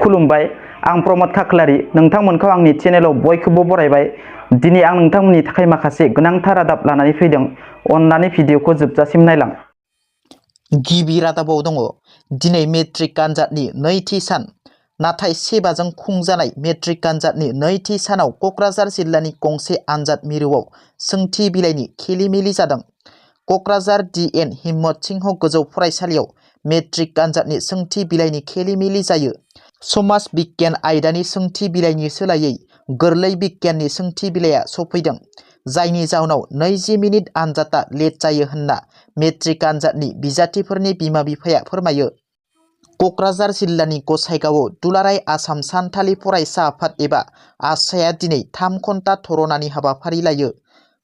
खुलुमबाय आं प्रमद खाख्लारि नोंथांमोनखौ आंनि चेनेलाव बयखौबो बरायबाय। दिनै आं नोंथांमोननि थाखाय माखासे गोनांथार रादाब लानानै फैदों। अन्नानै भिडिअखौ जोबजासिम नायलां। गिबि रादाबाव दङ दिनै मेट्रिक आनजादनि नैथि सान। नाथाय सेबाजों खुंजानाय मेट्रिक आनजादनि नैथि सानाव क'क्राझार जिल्लानि गंसे आनजाद मिरुआव सोंथि बिलाइनि खेलिमेलि जादों। क'क्राझार DN हिम्मत सिंह गोजौ फरायसालियाव मेट्रिक आनजादनि सोंथि बिलाइनि खेलिमेलि जायो। समाज बिगियान आयदानि सोंथि बिलाइनि सोलायै गोरलै बिगियाननि सोंथि बिलाइया सफैदों, जायनि जाउनाव 20 मिनिट आनजादा लेट जायो होनना मेट्रिक आनजादनि बिजाथिफोरनि बिमा बिफाया फोरमायो। क'क्राझार जिल्लानि गसाइगावआव दुलाराय आसाम सानथालि फरायसा आफाद एबा आसाया दिनै 3 घन्टा धरनानि हाबाफारि लायो।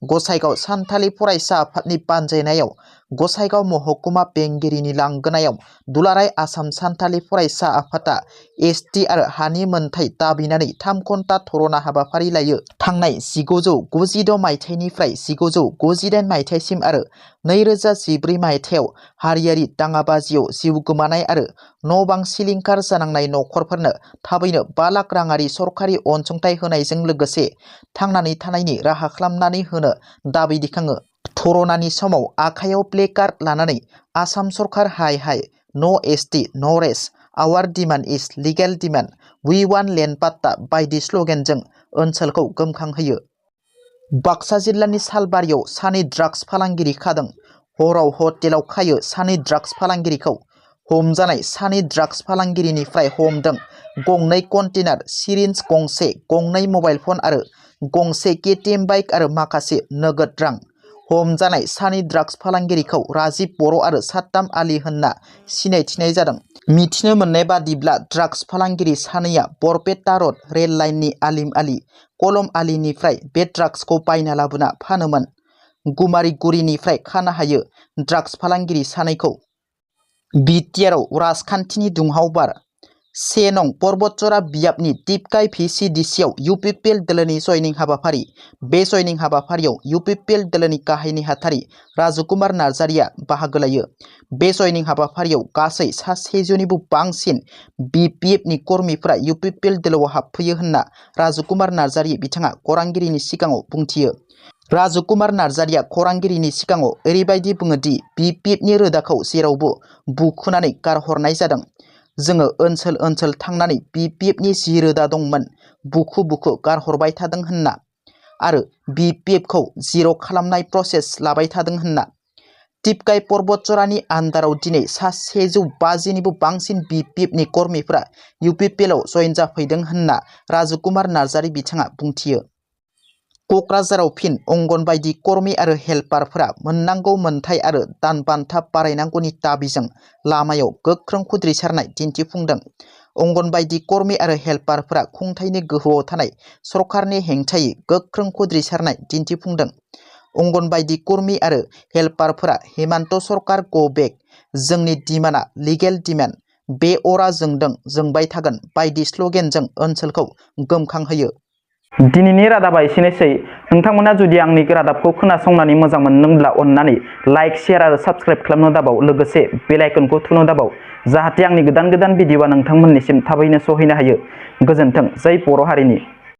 गसाइगाव सानथालि फरायसा आफादनि बानजायनायाव गसाइगाव महकुमा बेंगिरिनि लांगोनायाव दुलाराय आसाम सानथालि फरायसा आफादा ST आरो हानि मोनथाय दाबिनानै 3 घन्टा धरना हाबाफारि लायो। थांनाय 1996 मायथाइनिफ्राय 1998 मायथाइसिम आरो 2014 मायथाइयाव हारियारि दाङाबाजियाव जिउ गोमानाय आरो न' बां सिलिंखार जानांनाय नखरफोरनो थाबैनो 5 लाख राङारि सरखारि अनसुंथाइ होनायजों लोगोसे थांनानै थानायनि राहा खालामनानै होनो दाबि दैखाङो। धरनानि समाव आखायाव प्लेकार्ड लानानै आसाम सरकार हाय हाय, no ST, no rest, our demand is legal demand, we want land patta बायदि स्ल'गेनजों ओनसोलखौ गोमखांहोयो। बाक्सा जिल्लानि सालबारियाव सानै ड्राग्स फालांगिरि खादों। हराव हटेलाव खायो सानै ड्राग्स फालांगिरिखौ। हमजानाय सानै ड्राग्स फालांगिरिनिफ्राय हमदों गंनै कन्टेनार सिरिन्ज गंसे, गंनै मबाइल फन आरो गंसे KTM बाइक आरो माखासे नोगोद रां। हमजानाय सानै ड्राग्स फालांगिरिखौ राजिब बर' आरो सात्ताम आली होनना सिनायथिनाय जादों। मिथिनो मोननाय बादिब्ला ड्राग्स फालांगिरि सानैया बरपेटा रड रेल लाइननि आलिम आली, कलम आलीनिफ्राय बे ड्राग्सखौ बायना लाबोना फानोमोन। गुमारिगुरिनिफ्राय खानो हायो ड्राग्स फालांगिरि सानैखौ। बिटिआरआव राजखान्थिनि दुंहाव बार। 1 नं पर्बतजरा बियाबनि टिपकाइ VCDCआव UPPL दोलोनि जयनिं हाबाफारि। बे जयनिं हाबाफारियाव UPPL दोलोनि गाहाय नेहाथारि राजकुमार नार्जारिया बाहागो लायो। बे जयनिं हाबाफारियाव गासै 100निबो बांसिन BPFनि कर्मीफोरा UPPL दोलोआव हाबफैयो होनना राजकुमार नार्जारि बिथाङा खौरांगिरिनि सिगाङाव बुंथियो। राजकुमार नार्जारिया खौरांगिरिनि सिगाङाव ओरैबायदि बुङो दि BPFनि रोदाखौ जेरावबो बुखुनानै गारहरनाय जादों। जोङो ओनसोल ओनसोल थांनानै BPFनि जि रोदा दंमोन बुखु बुखु गारहरबाय थादों होनना आरो BPFखौ जिर' खालामनाय प्रसेस लाबाय थादों होनना। टिपकाइ पर्बतजरानि आन्दाराव दिनै 150निबो बांसिन BPFनि कर्मीफोरा UPPLआव जयेन जाफैदों होनना राजकुमार नार्जारि बिथाङा बुंथियो। क'क्राझाराव फिन अंगनबादि कर्मी आरो हेल्पारफोरा मोननांगौ मोनथाय आरो दान बान्था बारायनांगौनि दाबिजों लामायाव गोख्रों खुद्रिसारनाय दिन्थिफुंदों। अंगनबादि कर्मी आरो हेल्पारफोरा खुंथायनि गोहोआव थानाय सरकारनि हेंथायै गोख्रों खुद्रिसारनाय दिन्थिफुंदों। अंगनबादि कर्मी आरो हेल्पारफोरा हेमन्त सरकार गो बेक, जोंनि डिमान्डआ लिगेल डिमान्ड, बे अरा जोंदों जोंबाय थागोन बायदि स्ल'गेनजों ओनसोलखौ गोमखांहोयो। दिनैनि रादाबा एसेनोसै। नोंथांमोना जुदि आंनि रादाबखौ खोनासंनानै मोजां मोनदोंब्ला अन्नानै लाइक, शेयार आरो साबस्क्राइब खालामनो दाबाव, लोगोसे बेल आइकनखौ थुनो दाबाव, जाहाथे आंनि गोदान भिडिअआ नोंथांमोननिसिम थाबैनो सहैनो हायो। गोजोन्थों। जै बर' हारिनि।